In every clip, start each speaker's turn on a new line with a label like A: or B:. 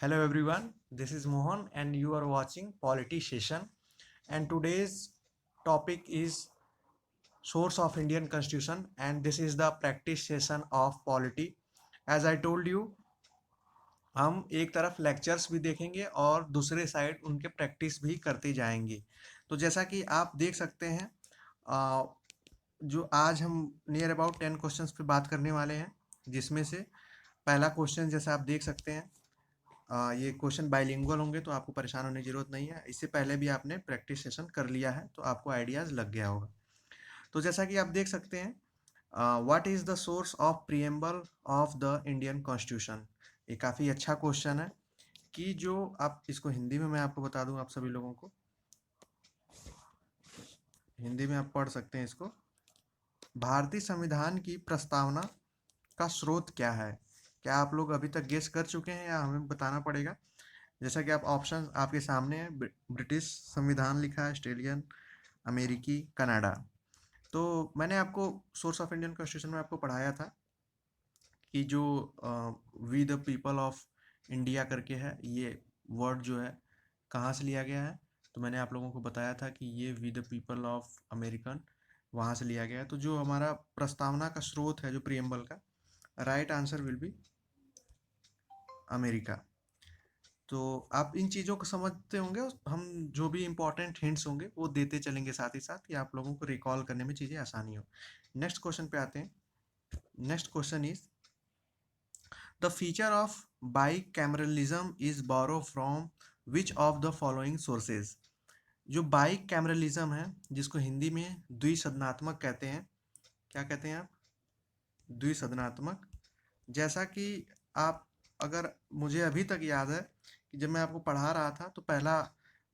A: Hello everyone, this is Mohan and you are watching Polity Session, and today's topic is source of Indian Constitution, and this is the practice session of Polity. As I told you, हम एक तरफ lectures भी देखेंगे और दूसरे side उनके practice भी करते जाएंगे। तो जैसा कि आप देख सकते हैं, आ, जो आज हम नियर अबाउट 10 क्वेश्चंस पे बात करने वाले हैं, जिसमें से पहला क्वेश्चन जैसा आप देख सकते हैं, ये क्वेश्चन बाइलिंगुअल होंगे तो आपको परेशान होने की जरूरत नहीं है। इससे पहले भी आपने प्रैक्टिस सेशन कर लिया है तो आपको आइडियाज लग गया होगा। तो जैसा कि आप देख सकते हैं, what is the source of preamble of the Indian constitution. ये काफ़ी अच्छा क्वेश्चन है कि जो आप इसको हिंदी में मैं आपको बता दूं, आप सभी लोगों को हिंदी में आप पढ़ सकते हैं इसको। भारतीय संविधान की प्रस्तावना का स्रोत क्या है? क्या आप लोग अभी तक गेस कर चुके हैं या हमें बताना पड़ेगा? जैसा कि आप ऑप्शन आपके सामने है, ब्रिटिश संविधान लिखा है, ऑस्ट्रेलियन, अमेरिकी, कनाडा। तो मैंने आपको सोर्स ऑफ इंडियन कॉन्स्टिट्यूशन में आपको पढ़ाया था कि जो we the people of India करके है, ये वर्ड जो है कहाँ से लिया गया है। तो मैंने आप लोगों को बताया था कि ये we the people of American वहाँ से लिया गया है। तो जो हमारा प्रस्तावना का स्रोत है, जो प्रियम्बल का, right answer will B America. तो आप इन चीज़ों को समझते होंगे, हम जो भी इम्पोर्टेंट हिंट्स होंगे वो देते चलेंगे साथ ही साथ, कि आप लोगों को रिकॉल करने में चीज़ें आसानी हो। नेक्स्ट क्वेश्चन पे आते हैं। Next question is the feature of bicameralism is borrow from which of the following sources. जो बाई कैमरलिज्म है, जिसको हिंदी में द्विसदनात्मक कहते हैं, क्या कहते हैं आप? द्विसदनात्मक। जैसा कि आप, अगर मुझे अभी तक याद है कि जब मैं आपको पढ़ा रहा था तो पहला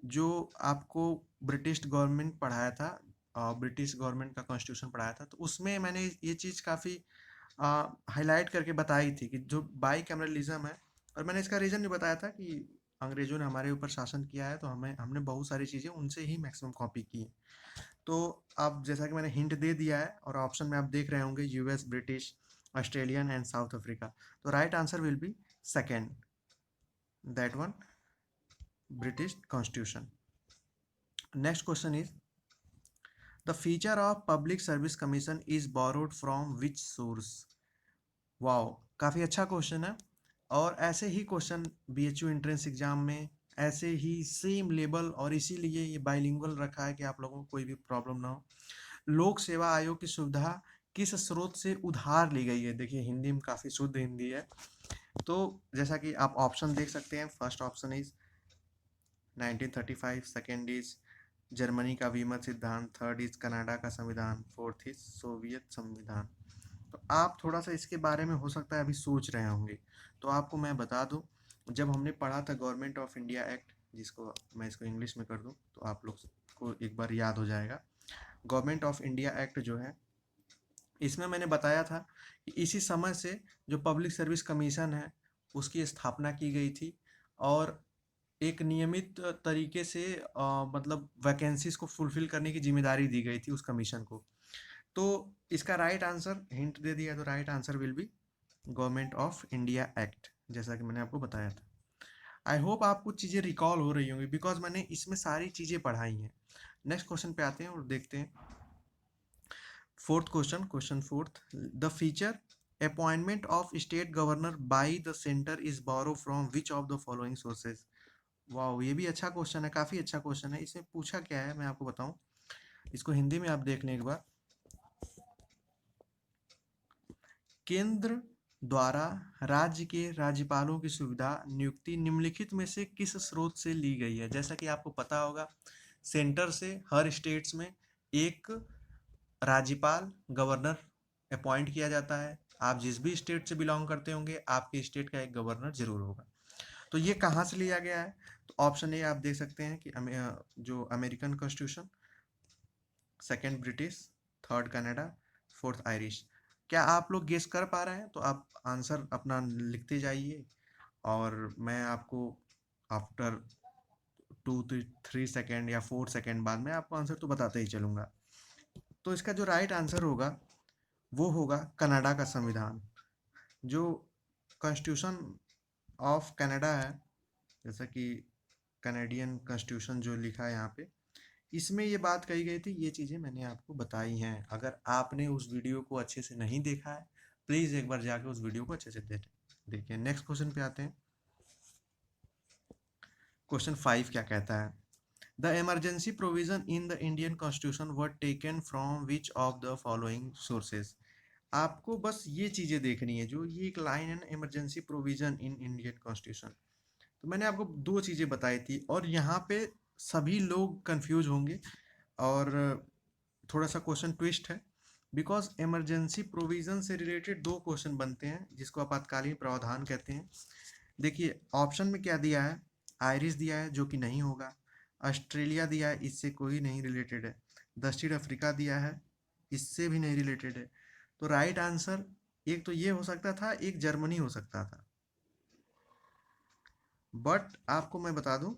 A: जो आपको ब्रिटिश गवर्नमेंट पढ़ाया था, ब्रिटिश गवर्नमेंट का कॉन्स्टिट्यूशन पढ़ाया था, तो उसमें मैंने ये चीज़ काफ़ी हाईलाइट करके बताई थी कि जो बाई कैमरलिज्म है, और मैंने इसका रीज़न भी बताया था कि अंग्रेजों ने हमारे ऊपर शासन किया है तो हमने बहुत सारी चीज़ें उनसे ही मैक्सिमम कॉपी की है। तो आप, जैसा कि मैंने हिंट दे दिया है और ऑप्शन में आप देख रहे होंगे, US, British, Australian and South Africa. तो right answer will be second, that one, British constitution. Next question is the feature of public service commission is borrowed from which source. Wow, काफ़ी अच्छा question है। और ऐसे ही question BHU entrance exam में ऐसे ही same level, और इसीलिए ये बाइलिंगुअल रखा है कि आप लोगों को कोई भी प्रॉब्लम ना हो। लोक सेवा आयोग की सुविधा किस स्रोत से उधार ली गई है? देखिए, हिंदी में काफ़ी शुद्ध हिंदी है। तो जैसा कि आप ऑप्शन देख सकते हैं, first option is 1935, second is Germany का वीमर सिद्धांत, थर्ड इज कनाडा का संविधान, फोर्थ इज सोवियत संविधान। तो आप थोड़ा सा इसके बारे में हो सकता है अभी सोच रहे होंगे, तो आपको मैं बता दूं, जब हमने पढ़ा था गवर्नमेंट ऑफ इंडिया एक्ट, जिसको मैं इसको इंग्लिश में कर दूं तो आप लोग को एक बार याद हो जाएगा। गवर्नमेंट ऑफ इंडिया एक्ट जो है, इसमें मैंने बताया था कि इसी समय से जो पब्लिक सर्विस कमीशन है उसकी स्थापना की गई थी, और एक नियमित तरीके से मतलब वैकेंसीज को फुलफिल करने की जिम्मेदारी दी गई थी उस कमीशन को। तो इसका राइट आंसर, हिंट दे दिया तो right answer will B government of India act, जैसा कि मैंने आपको बताया था। आई होप आपको चीज़ें रिकॉल हो रही होंगी, बिकॉज मैंने इसमें सारी चीज़ें पढ़ाई हैं। नेक्स्ट क्वेश्चन पे आते हैं और देखते हैं। Fourth question, question fourth, the feature appointment of state governor by the centre is borrow from which of the following sources. वाह, ये भी अच्छा क्वेश्चन है, काफ़ी अच्छा क्वेश्चन है। इसमें पूछा क्या है मैं आपको बताऊं, इसको हिंदी में आप देख लें एक बार। केंद्र द्वारा राज्य के राज्यपालों की सुविधा नियुक्ति निम्नलिखित में से किस स्रोत से ली गई है? जैसा कि आपको पता होगा, सेंटर से हर स्टेट्स में एक राज्यपाल, गवर्नर अपॉइंट किया जाता है। आप जिस भी स्टेट से बिलोंग करते होंगे, आपके स्टेट का एक गवर्नर जरूर होगा। तो ये कहाँ से लिया गया है? तो ऑप्शन ए आप देख सकते हैं कि जो American constitution, second British, third Canada, fourth Irish. क्या आप लोग गेस कर पा रहे हैं? तो आप आंसर अपना लिखते जाइए, और मैं आपको आफ्टर 2-3 सेकेंड या 4 सेकेंड बाद मैं आपको आंसर तो बताते ही चलूँगा। तो इसका जो राइट आंसर होगा वो होगा कनाडा का संविधान। जो कॉन्स्टिट्यूशन ऑफ कनाडा है, जैसा कि कनाडियन कॉन्स्टिट्यूशन जो लिखा है यहाँ पे, इसमें ये बात कही गई थी, ये चीज़ें मैंने आपको बताई हैं। अगर आपने उस वीडियो को अच्छे से नहीं देखा है, प्लीज़ एक बार जाके उस वीडियो को अच्छे से देखिए। नेक्स्ट क्वेश्चन पे आते हैं। क्वेश्चन 5 क्या कहता है? The emergency provision in the Indian constitution were taken from which of the following sources? आपको बस ये चीज़ें देखनी है, जो ये एक लाइन है ना, emergency provision in Indian constitution. तो मैंने आपको दो चीज़ें बताई थी, और यहाँ पे सभी लोग कंफ्यूज होंगे, और थोड़ा सा क्वेश्चन ट्विस्ट है, बिकॉज इमरजेंसी प्रोविजन से रिलेटेड दो क्वेश्चन बनते हैं, जिसको आपातकालीन प्रावधान कहते हैं। देखिए ऑप्शन में क्या दिया है, आयरिश दिया है जो कि नहीं होगा, ऑस्ट्रेलिया दिया है, इससे कोई नहीं रिलेटेड है, दक्षिण अफ्रीका दिया है, इससे भी नहीं रिलेटेड है। तो राइट आंसर एक तो ये हो सकता था, एक जर्मनी हो सकता था। बट आपको मैं बता दूं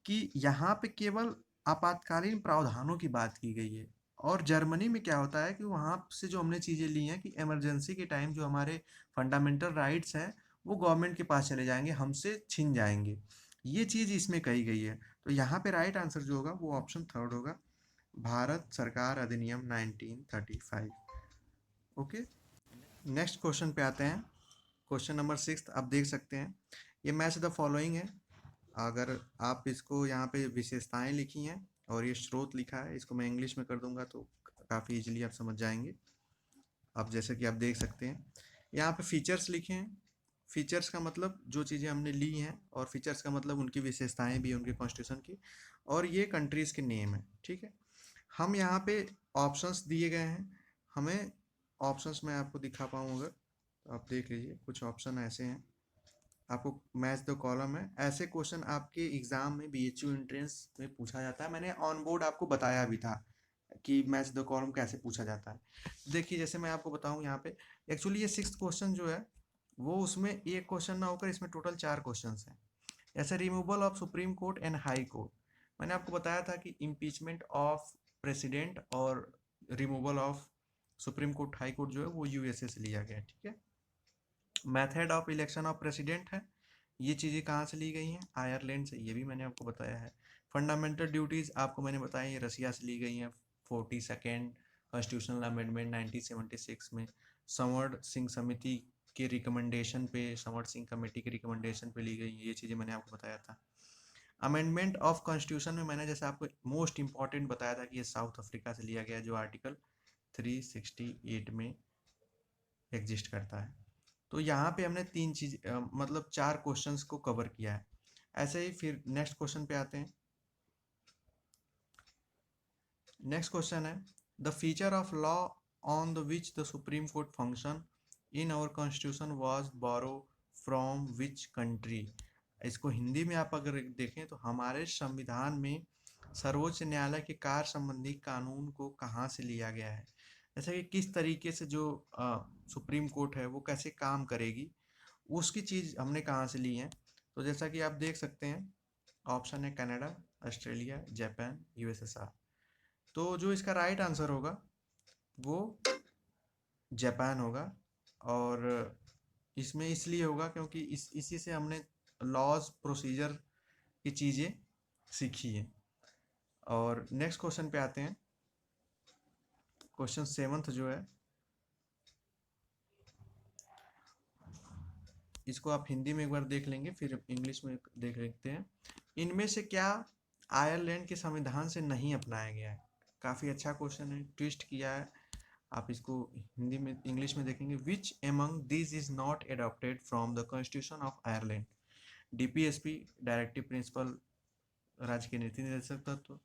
A: कि यहाँ पे केवल आपातकालीन प्रावधानों की बात की गई है, और जर्मनी में क्या होता है कि वहाँ से जो हमने चीज़ें ली हैं कि इमरजेंसी के टाइम जो हमारे फंडामेंटल राइट्स हैं वो गवर्नमेंट के पास चले जाएंगे, हमसे छिन जाएंगे, ये चीज़ इसमें कही गई है। तो यहाँ पे राइट आंसर जो होगा वो ऑप्शन थर्ड होगा, भारत सरकार अधिनियम 1935। ओके, नेक्स्ट क्वेश्चन पे आते हैं। क्वेश्चन नंबर 6 आप देख सकते हैं, ये मैच द फॉलोइंग है। अगर आप इसको यहाँ पे विशेषताएं लिखी हैं और ये स्रोत लिखा है, इसको मैं इंग्लिश में कर दूंगा तो काफ़ी इजीली आप समझ जाएंगे। अब जैसे कि आप देख सकते हैं यहाँ पे फीचर्स लिखे हैं। फीचर्स का मतलब जो चीज़ें हमने ली हैं, और फीचर्स का मतलब उनकी विशेषताएं भी उनके कॉन्स्टिट्यूशन की, और ये कंट्रीज़ के नेम है, ठीक है। हम यहाँ पे ऑप्शंस दिए गए हैं, हमें ऑप्शंस मैं आपको दिखा पाऊँ अगर, तो आप देख लीजिए, कुछ ऑप्शन ऐसे हैं, आपको मैच द कॉलम है। ऐसे क्वेश्चन आपके एग्जाम में बीएचयू एंट्रेंस में पूछा जाता है, मैंने ऑन बोर्ड आपको बताया भी था कि मैच द कॉलम कैसे पूछा जाता है। देखिए जैसे मैं आपको बताऊं यहाँ पे, एक्चुअली ये 6th क्वेश्चन जो है वो उसमें एक क्वेश्चन ना होकर इसमें टोटल 4 क्वेश्चन हैं। ऐसे removal of supreme court and high court, मैंने आपको बताया था कि इम्पीचमेंट ऑफ प्रेसिडेंट और removal of supreme court high court जो है वो यूएसए से लिया गया है, ठीक है। Method of election of president है, ये चीज़ें कहाँ से ली गई हैं, आयरलैंड से, ये भी मैंने आपको बताया है। फंडामेंटल ड्यूटीज़ आपको मैंने बताया ये रसिया से ली गई हैं 42nd कॉन्स्टिट्यूशनल अमेंडमेंट 1976 में, संवर्ण सिंह समिति के रिकमेंडेशन पे, संवर्ण सिंह कमेटी के रिकमेंडेशन पे ली गई, ये चीज़ें मैंने आपको बताया था। अमेंडमेंट ऑफ कॉन्स्टिट्यूशन में मैंने जैसे आपको मोस्ट इंपॉर्टेंट बताया था कि ये साउथ अफ्रीका से लिया गया, जो आर्टिकल 368 में एग्जिस्ट करता है। तो यहाँ पे हमने तीन चीज मतलब 4 क्वेश्चंस को कवर किया है। ऐसे ही फिर नेक्स्ट क्वेश्चन पे आते हैं। नेक्स्ट क्वेश्चन है, the feature of law on the which the supreme court function in our constitution was borrow from which country? इसको हिंदी में आप अगर देखें तो हमारे संविधान में सर्वोच्च न्यायालय के कार्य संबंधी कानून को कहाँ से लिया गया है, जैसे कि किस तरीके से जो सुप्रीम कोर्ट है वो कैसे काम करेगी, उसकी चीज़ हमने कहाँ से ली है। तो जैसा कि आप देख सकते हैं, ऑप्शन है कनाडा, ऑस्ट्रेलिया, जापान, यूएसएसआर। तो जो इसका राइट आंसर होगा वो जापान होगा, और इसमें इसलिए होगा क्योंकि इसी से हमने लॉज प्रोसीजर की चीज़ें सीखी हैं। और नेक्स्ट क्वेश्चन पे आते हैं। क्वेश्चन 7th जो है, इसको आप हिंदी में एक बार देख लेंगे, फिर इंग्लिश में देख लेते हैं। इनमें से क्या आयरलैंड के संविधान से नहीं अपनाया गया है? काफ़ी अच्छा क्वेश्चन है, ट्विस्ट किया है। आप इसको हिंदी में इंग्लिश में देखेंगे, which among this is not adopted from the constitution of Ireland? DPSP, directive principle, राज्य के नीति निर्देशक तत्व,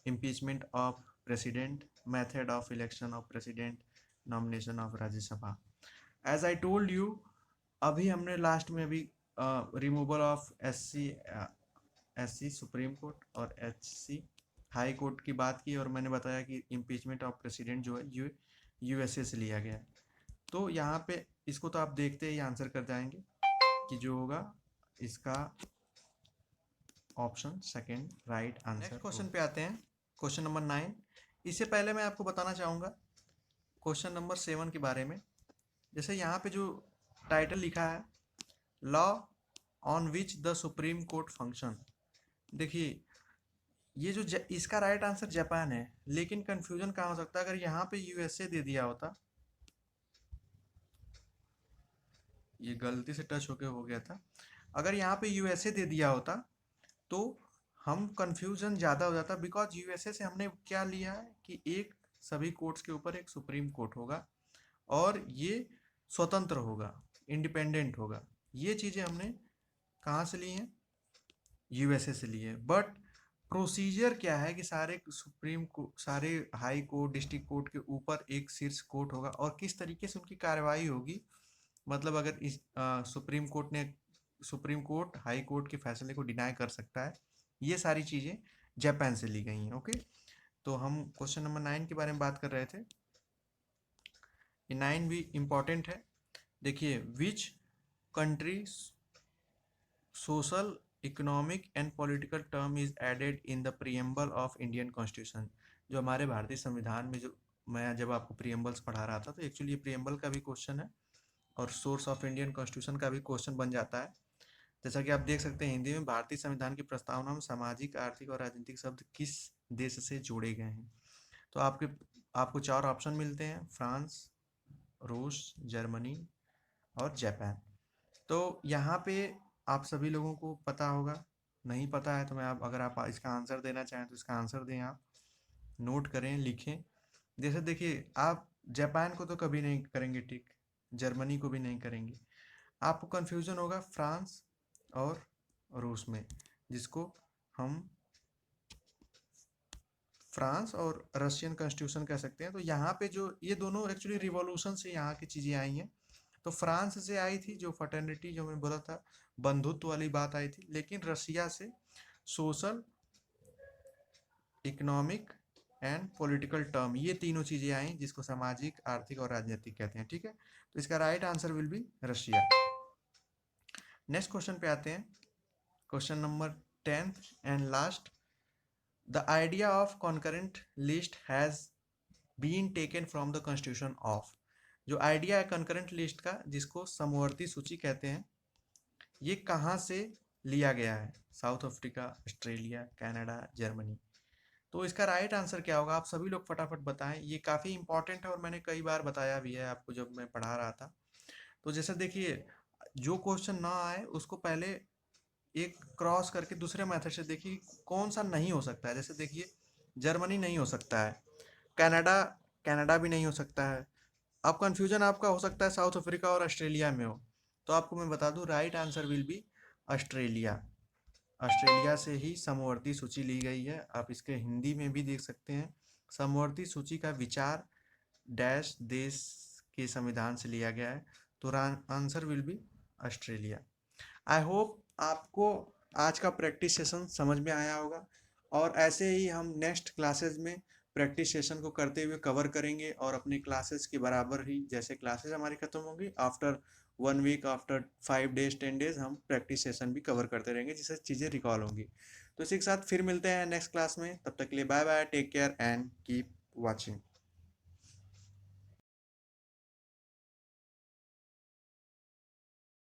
A: impeachment of president, method of election of president, nomination of Rajya Sabha. As I told you, अभी हमने लास्ट में अभी removal of SC supreme court और एचसी हाई कोर्ट की बात की, और मैंने बताया कि इम्पीचमेंट ऑफ प्रेसिडेंट जो है यूएसए से लिया गया है। तो यहाँ पे इसको तो आप देखते ही आंसर कर जाएंगे कि जो होगा इसका option second right answer. Next question पे आते हैं, क्वेश्चन नंबर 9। इससे पहले मैं आपको बताना चाहूँगा क्वेश्चन नंबर 7 के बारे में। जैसे यहाँ पे जो टाइटल लिखा है, law on which the supreme court function. देखिए ये जो इसका राइट आंसर जापान है, लेकिन कंफ्यूजन कहाँ हो सकता है, अगर यहाँ पे यूएसए दे दिया होता, ये गलती से टच होके हो गया था, अगर यहाँ पे यूएसए दे दिया होता तो हम कंफ्यूजन ज़्यादा हो जाता, बिकॉज यूएसए से हमने क्या लिया है कि एक सभी कोर्ट्स के ऊपर एक सुप्रीम कोर्ट होगा और ये स्वतंत्र होगा, इंडिपेंडेंट होगा। ये चीज़ें हमने कहाँ से ली हैं, यूएसए से ली है। बट प्रोसीजर क्या है कि सारे सुप्रीम को सारे हाई कोर्ट डिस्ट्रिक्ट कोर्ट के ऊपर एक शीर्ष कोर्ट होगा और किस तरीके से उनकी कार्रवाई होगी, मतलब अगर इस सुप्रीम कोर्ट हाई कोर्ट के फैसले को डिनाई कर सकता है, ये सारी चीज़ें जापान से ली गई हैं। ओके, तो हम क्वेश्चन नंबर 9 के बारे में बात कर रहे थे। ये 9 भी इम्पॉर्टेंट है। देखिए, which country social economic and political term is added in the preamble of Indian constitution. जो हमारे भारतीय संविधान में, जो मैं जब आपको प्रीएम्बल्स पढ़ा रहा था, तो एक्चुअली ये प्रीएम्बल का भी क्वेश्चन है और सोर्स ऑफ इंडियन कॉन्स्टिट्यूशन का भी क्वेश्चन बन जाता है। जैसा कि आप देख सकते हैं हिंदी में, भारतीय संविधान की प्रस्तावना में सामाजिक, आर्थिक और राजनीतिक शब्द किस देश से जोड़े गए हैं। तो आपको 4 ऑप्शन मिलते हैं, फ्रांस, रूस, जर्मनी और जापान। तो यहाँ पे आप सभी लोगों को पता होगा, नहीं पता है तो मैं अगर आप इसका आंसर देना चाहें तो इसका आंसर दें, आप नोट करें, लिखें। जैसे देखिए, आप जापान को तो कभी नहीं करेंगे, ठीक, जर्मनी को भी नहीं करेंगे, आपको कन्फ्यूजन होगा फ्रांस और रूस में, जिसको हम फ्रांस और रशियन कॉन्स्टिट्यूशन कह सकते हैं। तो यहाँ पे जो ये दोनों एक्चुअली रिवॉल्यूशन से यहाँ की चीज़ें आई हैं। तो फ्रांस से आई थी जो फर्टर्निटी, जो मैं बोला था, बंधुत्व वाली बात आई थी, लेकिन रशिया से social, economic and political term, ये तीनों चीज़ें आई जिसको सामाजिक, आर्थिक और राजनीतिक कहते हैं। ठीक है, तो इसका right answer will be Russia. Next question पे आते हैं, question number 10th and last. The idea of concurrent list has been taken from the constitution of. जो आइडिया है कंकरेंट लिस्ट का, जिसको समवर्ती सूची कहते हैं, ये कहाँ से लिया गया है, south Africa, Australia, Canada, Germany. तो इसका राइट आंसर क्या होगा, आप सभी लोग फटाफट बताएं। ये काफ़ी इंपॉर्टेंट है और मैंने कई बार बताया भी है आपको जब मैं पढ़ा रहा था। तो जैसे देखिए, जो क्वेश्चन ना आए उसको पहले एक क्रॉस करके दूसरे मेथड से देखिए कौन सा नहीं हो सकता है। जैसे देखिए, जर्मनी नहीं हो सकता है, कनाडा कनाडा भी नहीं हो सकता है। अब कंफ्यूजन आपका हो सकता है साउथ अफ्रीका और ऑस्ट्रेलिया में हो, तो आपको मैं बता दूं right answer will B Australia. Australia से ही समवर्ती सूची ली गई है। आप इसके हिंदी में भी देख सकते हैं, समवर्ती सूची का विचार डैश देश के संविधान से लिया गया है। तो answer will B Australia. I hope आपको आज का प्रैक्टिस सेशन समझ में आया होगा, और ऐसे ही हम नेक्स्ट क्लासेस में प्रैक्टिस सेशन को करते हुए कवर करेंगे, और अपने क्लासेस के बराबर ही जैसे क्लासेस हमारी खत्म होंगी, after 1 week, after 5 days 10 days हम प्रैक्टिस सेशन भी कवर करते रहेंगे, जिससे चीज़ें रिकॉल होंगी। तो इसी के साथ फिर मिलते हैं नेक्स्ट क्लास में, तब तक के लिए bye bye, take care and keep watching.